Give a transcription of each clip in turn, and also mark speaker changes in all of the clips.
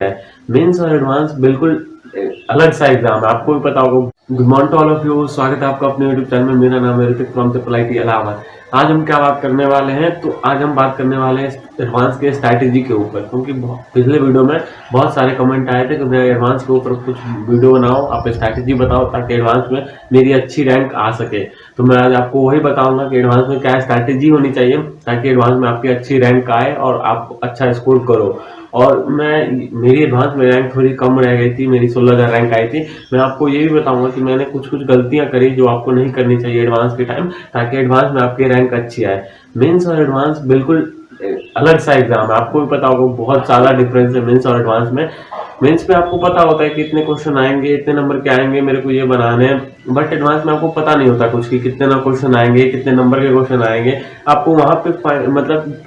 Speaker 1: है। मेंस और एडवांस बिल्कुल अलग सा एग्जाम है, आपको भी पता होगा। Good morning to all of you, स्वागत है आपका अपने यूट्यूब चैनल में। मेरा नाम है Hrithik from triple IIT Allahabad. आज हम क्या बात करने वाले हैं, तो आज हम बात करने वाले हैं एडवांस के स्ट्रैटेजी के ऊपर, क्योंकि पिछले वीडियो में बहुत सारे कमेंट आए थे कि मैं एडवांस के ऊपर कुछ वीडियो बनाओ, आप स्ट्रैटेजी बताओ ताकि एडवांस में मेरी अच्छी रैंक आ सके। तो मैं आज आपको वही बताऊंगा कि एडवांस में क्या स्ट्रैटेजी होनी चाहिए ताकि एडवांस में आपकी अच्छी रैंक आए और आप अच्छा स्कोर करो। और मेरी एडवांस में रैंक थोड़ी कम रह गई थी, मेरी 16,000 रैंक आई थी। मैं आपको ये भी बताऊंगा कि मैंने कुछ गलतियां करी जो आपको नहीं करनी चाहिए एडवांस के टाइम, ताकि एडवांस में आपकी रैंक अच्छी आए। मेंस और एडवांस बिल्कुल अलग सा एग्जाम है, आपको भी पता होगा। बहुत ज्यादा डिफरेंस है मेंस और एडवांस में। मेंस पे आपको पता होता है कि इतने क्वेश्चन आएंगे, इतने नंबर के आएंगे, मेरे को ये बनाने हैं। बट एडवांस में आपको पता नहीं होता कुछ कि कितने क्वेश्चन आएंगे, कितने नंबर के क्वेश्चन आएंगे। आपको वहां पे मतलब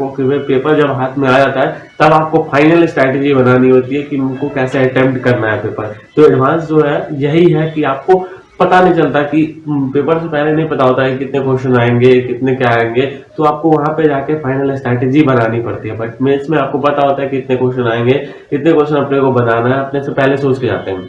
Speaker 1: पेपर जब हाथ में आ जाता है तब आपको फाइनल स्ट्रैटेजी बनानी होती है कि उनको कैसे अटेम्प्ट करना है पेपर। तो एडवांस जो है यही है कि आपको पता नहीं चलता कि पेपर से पहले नहीं पता होता है कितने क्वेश्चन आएंगे, कितने क्या आएंगे। तो आपको वहां पे जाके फाइनल स्ट्रैटेजी बनानी पड़ती है। बट मेंस में आपको पता होता है कि कितने क्वेश्चन आएंगे, कितने क्वेश्चन अपने को बनाना है, अपने से पहले सोच के जाते हैं।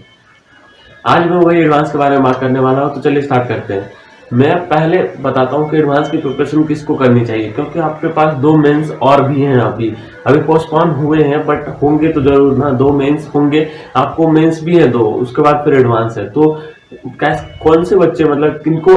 Speaker 1: आज मैं वही एडवांस के बारे में बात करने वाला हूँ, तो चलिए स्टार्ट करते हैं। मैं पहले बताता हूँ कि एडवांस की प्रिपरेशन किसको करनी चाहिए, क्योंकि आपके पास 2 मेंस और भी हैं। अभी पोस्टपोन हुए हैं बट होंगे तो जरूर ना। 2 मेंस होंगे, आपको मेंस भी है 2, उसके बाद फिर एडवांस है। तो कौन से बच्चे मतलब किनको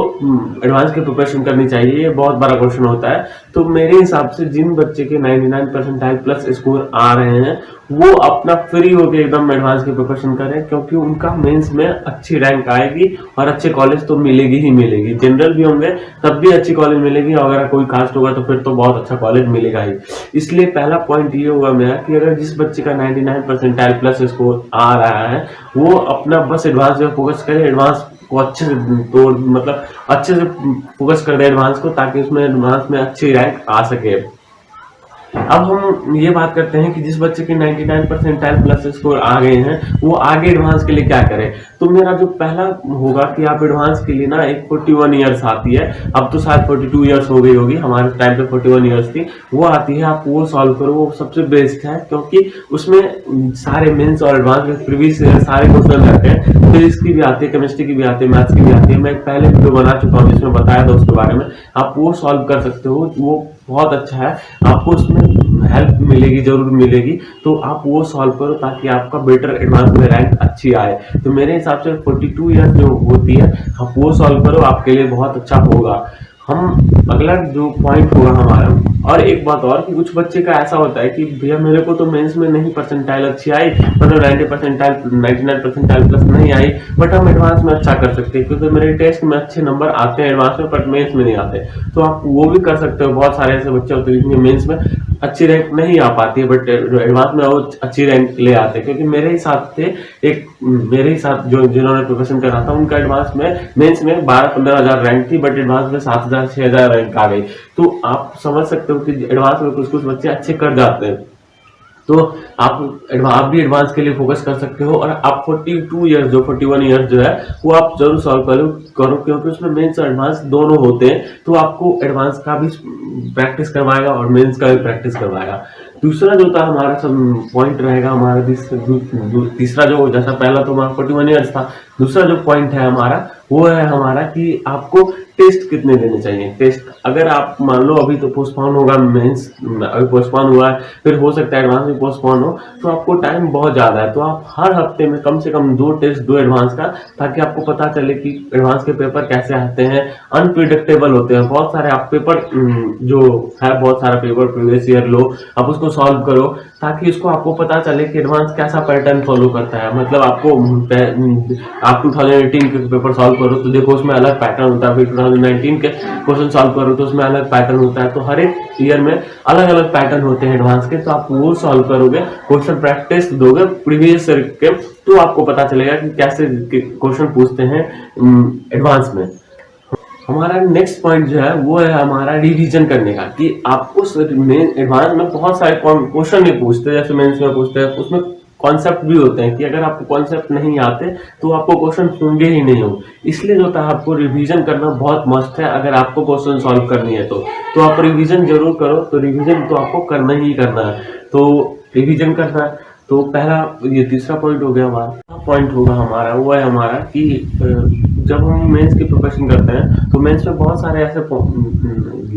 Speaker 1: एडवांस की प्रिपरेशन करनी चाहिए, ये बहुत बड़ा क्वेश्चन होता है। तो मेरे हिसाब से जिन बच्चे के 99 परसेंटाइल प्लस स्कोर आ रहे हैं वो अपना फ्री होकर एकदम एडवांस की प्रिपरेशन करें, क्योंकि उनका मेंस में अच्छी रैंक आएगी और अच्छे कॉलेज तो मिलेगी ही मिलेगी। जनरल भी होंगे तब भी अच्छी कॉलेज मिलेगी, और अगर कोई कास्ट होगा तो फिर तो बहुत अच्छा कॉलेज मिलेगा ही। इसलिए पहला पॉइंट ये होगा मेरा कि अगर जिस बच्चे का 99 परसेंटाइल प्लस स्कोर आ रहा है वो अपना बस एडवांस पे फोकस करे, एडवांस को अच्छे से तो मतलब अच्छे से फोकस कर दे एडवांस को, ताकि उसमें एडवांस में अच्छी रैंक आ सके। अब हम ये बात करते हैं कि जिस बच्चे के 99 परसेंटाइल प्लस स्कोर आ गए हैं वो आगे एडवांस के लिए क्या करे। तो मेरा जो पहला होगा कि आप एडवांस के लिए ना, एक 41 ईयर्स आती है, अब तो शायद 42 ईयर्स हो गई होगी, हमारे टाइम पे 41 ईयर्स थी, वो आती है। आप वो सॉल्व करो, वो सबसे बेस्ट है, क्योंकि उसमें सारे मेंस और एडवांस के प्रीवियस सारे क्वेश्चन रहते हैं। फिजिक्स की भी आती है, केमिस्ट्री की भी आती है, मैथ्स की भी आती है। मैं पहले वीडियो बना चुका हूँ जिसमें बताया था उसके बारे में, आप वो सॉल्व कर सकते हो। वो बहुत अच्छा है, आपको उसमें हेल्प मिलेगी, जरूर मिलेगी। तो आप वो सॉल्व करो ताकि आपका बेटर एडवांस में रैंक अच्छी आए। तो मेरे हिसाब से 42 ईयर्स जो होती है आप वो सॉल्व करो, आपके लिए बहुत अच्छा होगा। हम अगला जो पॉइंट होगा हमारा, और एक बात और कि कुछ बच्चे का ऐसा होता है कि भैया मेरे को तो मेंस में नहीं परसेंटाइल अच्छी आई, मतलब 99 परसेंटाइल प्लस नहीं आई, बट हम एडवांस में अच्छा कर सकते हैं क्योंकि मेरे टेस्ट में अच्छे नंबर आते हैं एडवांस में, बट मेंस में नहीं आते। तो आप वो भी कर सकते हो। बहुत सारे ऐसे बच्चे होते हैं जिनके मेंस में अच्छी रैंक नहीं आ पाती है बट एडवांस में वो अच्छी रैंक ले आते हैं। क्योंकि मेरे ही साथ जो जिन्होंने प्रिपरेशन करा था उनका एडवांस में मेंस में 12-15 हजार रैंक थी, बट एडवांस में 7,000-6,000 रैंक आ गई। तो आप समझ सकते हो कि एडवांस में कुछ बच्चे अच्छे कर जाते हैं। तो आप भी एडवांस के लिए फोकस कर सकते हो। और आप 41 ईयर्स जो है वो आप जरूर सॉल्व करो, क्योंकि उसमें मेंस और एडवांस दोनों होते हैं। तो आपको एडवांस का भी प्रैक्टिस करवाएगा और मेंस का भी प्रैक्टिस करवाएगा। दूसरा जो था हमारा सब पॉइंट रहेगा हमारा, तीसरा जो, जैसा पहला तो हमारा 41 ईयर्स था, दूसरा जो पॉइंट है हमारा वो है हमारा कि आपको टेस्ट कितने देने चाहिए। टेस्ट अगर आप मान लो अभी तो पोस्टपोन होगा, मेंस अभी पोस्टपोन हुआ है, फिर हो सकता है एडवांस में पोस्टपोन हो, तो आपको टाइम बहुत ज्यादा है। तो आप हर हफ्ते में कम से कम 2 टेस्ट दो एडवांस का, ताकि आपको पता चले कि एडवांस के पेपर कैसे आते हैं। अनप्रिडिक्टेबल होते हैं बहुत सारे, आप पेपर जो है बहुत सारा पेपर प्रीवियस ईयर लो, आप उसको सॉल्व करो, ताकि इसको आपको पता चले कि एडवांस कैसा पैटर्न फॉलो करता है। मतलब आप 2018 के पेपर सॉल्व करो तो देखो उसमें अलग पैटर्न होता है, फिर 2019 के क्वेश्चन सॉल्व करो तो उसमें अलग पैटर्न होता है। तो हर एक ईयर में अलग अलग पैटर्न होते हैं एडवांस के। तो आप वो सॉल्व करोगे, क्वेश्चन प्रैक्टिस दोगे प्रीवियस ईयर के, तो आपको पता चलेगा कि कैसे क्वेश्चन पूछते हैं एडवांस में। हमारा नेक्स्ट पॉइंट जो है वो है हमारा रिवीजन करने का, कि आपको एडवांस में बहुत सारे क्वेश्चन नहीं पूछते जैसे मेंस में पूछते हैं, उसमें कॉन्सेप्ट भी होते हैं कि अगर आपको कॉन्सेप्ट नहीं आते तो आपको क्वेश्चन होंगे ही नहीं हो। इसलिए जो था आपको रिवीजन करना बहुत मस्त है। अगर आपको क्वेश्चन सॉल्व करनी है तो आप रिवीजन जरूर करो। तो रिवीजन तो आपको करना ही करना है, तो रिवीजन करना है। तो पहला ये तीसरा पॉइंट हो गया हमारा। पॉइंट होगा हमारा वो है हमारा कि जब हम मेंस की प्रिपरेशन करते हैं तो मेंस में बहुत सारे ऐसे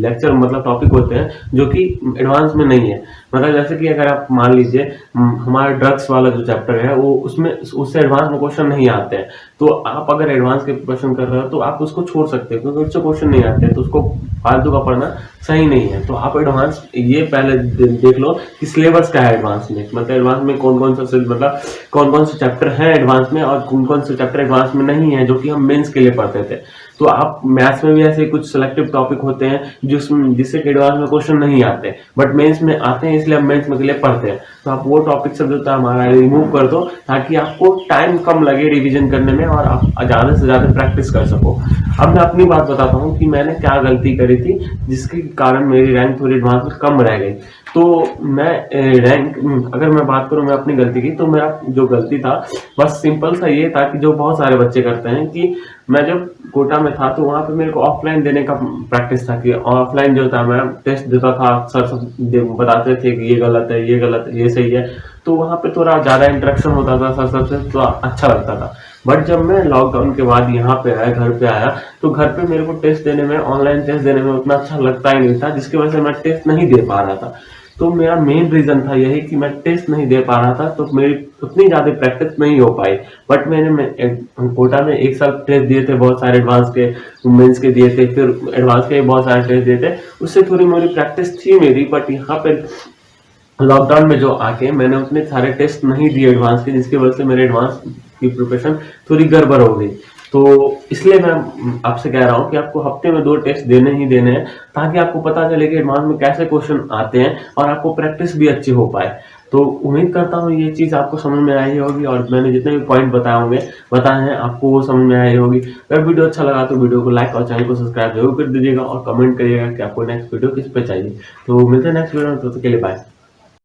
Speaker 1: लेक्चर मतलब टॉपिक होते हैं जो कि एडवांस में नहीं है। मतलब जैसे कि अगर आप मान लीजिए हमारा ड्रग्स वाला जो चैप्टर है वो उसमें उससे एडवांस में क्वेश्चन नहीं आते हैं। तो आप अगर एडवांस की प्रिपरेशन कर रहे हो तो आप उसको छोड़ सकते हो क्योंकि उससे क्वेश्चन नहीं आते, तो उसको फालतू का पढ़ना सही नहीं है। तो आप एडवांस ये पहले देख लो कि सिलेबस क्या है एडवांस में, मतलब एडवांस में कौन कौन सा मतलब कौन कौन से चैप्टर हैं एडवांस में और कौन कौन से चैप्टर एडवांस में नहीं है जो कि हम मेंस के लिए पढ़ते थे। तो आप मैथ्स में भी ऐसे कुछ सिलेक्टिव टॉपिक होते हैं जिससे कि एडवांस में क्वेश्चन नहीं आते बट मेंस में आते हैं, इसलिए हम मेंस में के लिए पढ़ते हैं। तो आप वो टॉपिक सब जो था हमारा रिमूव कर दो ताकि आपको टाइम कम लगे रिवीजन करने में और आप ज़्यादा से ज़्यादा प्रैक्टिस कर सको। अब मैं अपनी बात बताता हूँ कि मैंने क्या गलती करी थी जिसके कारण मेरी रैंक थोड़ी एडवांस में कम रह गई। तो मैं रैंक अगर मैं बात करूँ मैं अपनी गलती की, तो मेरा जो गलती था बस सिंपल सा ये था कि जो बहुत सारे बच्चे करते हैं कि मैं जब कोटा में था तो वहाँ पे मेरे को ऑफलाइन देने का प्रैक्टिस था कि ऑफलाइन जो था मैं टेस्ट देता था, सर सब बताते थे कि ये गलत है ये गलत है ये सही है, तो वहाँ पे थोड़ा ज़्यादा इंटरेक्शन होता था सर सबसे, तो अच्छा लगता था। बट जब मैं लॉकडाउन के बाद यहाँ पे आया, घर पे आया, तो घर पे मेरे को टेस्ट देने में, ऑनलाइन टेस्ट देने में उतना अच्छा लगता ही नहीं था, जिसकी वजह से मैं टेस्ट नहीं दे पा रहा था। तो मेरा मेन रीजन था यही कि मैं टेस्ट नहीं दे पा रहा था, तो मेरी उतनी ज्यादा प्रैक्टिस नहीं हो पाई। बट मैंने कोटा में 1 साल टेस्ट दिए थे, बहुत सारे एडवांस के, मेंस के दिए थे, फिर एडवांस के बहुत सारे टेस्ट दिए थे, उससे थोड़ी मेरी प्रैक्टिस थी मेरी। बट यहाँ पे लॉकडाउन में जो आके मैंने उतने सारे टेस्ट नहीं दिए एडवांस के, जिसकी वजह से मेरे एडवांस की प्रिपरेशन थोड़ी गड़बड़ हो गई। तो इसलिए मैं आपसे कह रहा हूँ कि आपको हफ्ते में 2 टेस्ट देने ही देने हैं ताकि आपको पता चले कि एडवांस में कैसे क्वेश्चन आते हैं और आपको प्रैक्टिस भी अच्छी हो पाए। तो उम्मीद करता हूँ ये चीज़ आपको समझ में आई होगी और मैंने जितने भी पॉइंट बताए हैं आपको वो समझ में आई होगी। अगर वीडियो अच्छा लगा तो वीडियो को लाइक और चैनल को सब्सक्राइब जरूर कर दीजिएगा और कमेंट करिएगा कि आपको नेक्स्ट वीडियो किस पे चाहिए। तो मिलते हैं नेक्स्ट वीडियो में, तब तक के लिए बाय।